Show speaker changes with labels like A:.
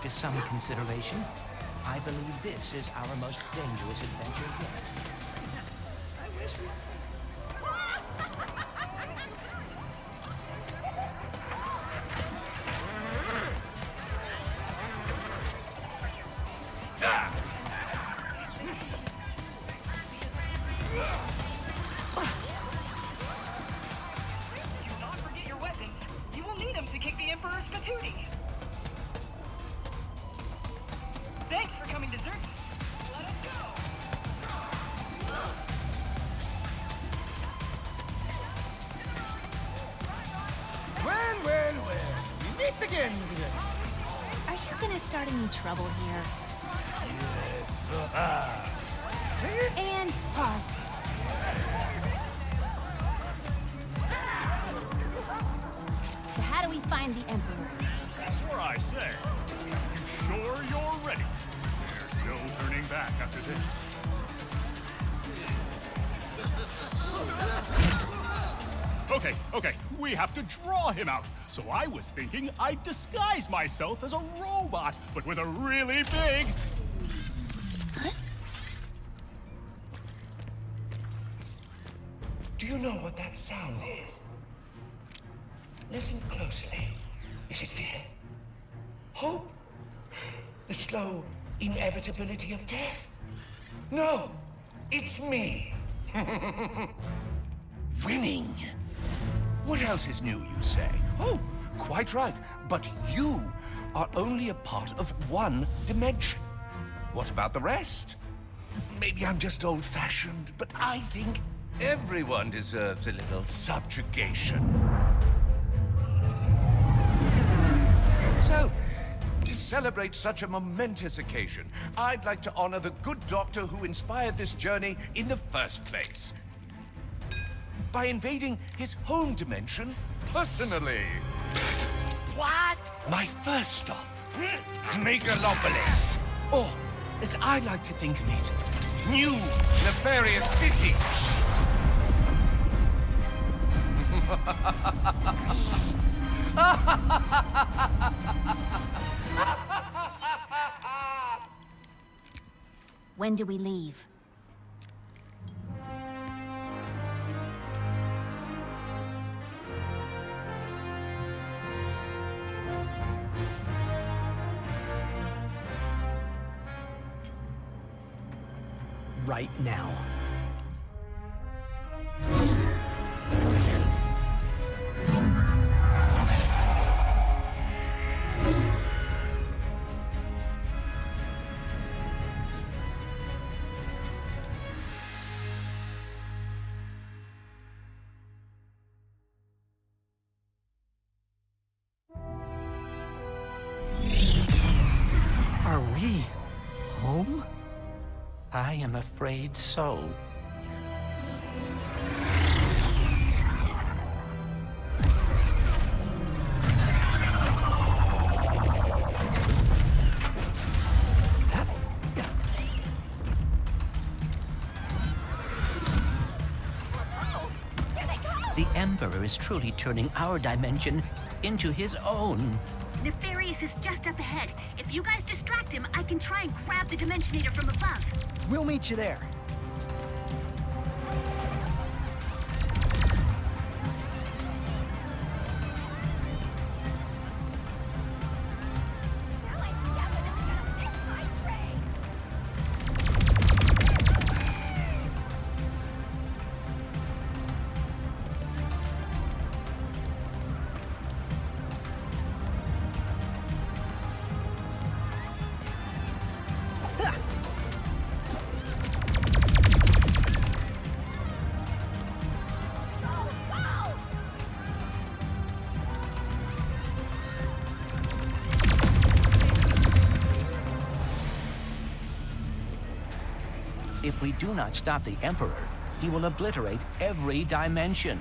A: after some consideration, I believe this is our most dangerous adventure yet.
B: I wish we...
C: Do not forget your weapons. You will need them to kick the Emperor's patootie. Thanks for coming to Zergy. Let us go.
B: Well. We meet again.
D: Are you gonna start any trouble here?
B: Yes.
D: And pause. So how do we find the Emperor?
E: That's what I say. You sure you're ready? There's no turning back after this. Okay. We have to draw him out. So I was thinking I'd disguise myself as a robot, but with a really big...
F: Do you know what that sound is? Listen closely. Is it fear? Hope? The slow inevitability of death? No, it's me. Winning. What else is new, you say? Oh, quite right. But you are only a part of one dimension. What about the rest? Maybe I'm just old-fashioned, but I think everyone deserves a little subjugation. So, to celebrate such a momentous occasion, I'd like to honor the good doctor who inspired this journey in the first place by invading his home dimension personally. What? My first stop, Megalopolis. Or, as I like to think of it, New Nefarious City.
D: When do we leave?
A: Right now. Are we home? I am afraid so. The Emperor is truly turning our dimension into his own.
D: Nefarious is just up ahead. If you guys distract him, I can try and grab the Dimensionator from above.
A: We'll meet you there. If we do not stop the Emperor, he will obliterate every dimension.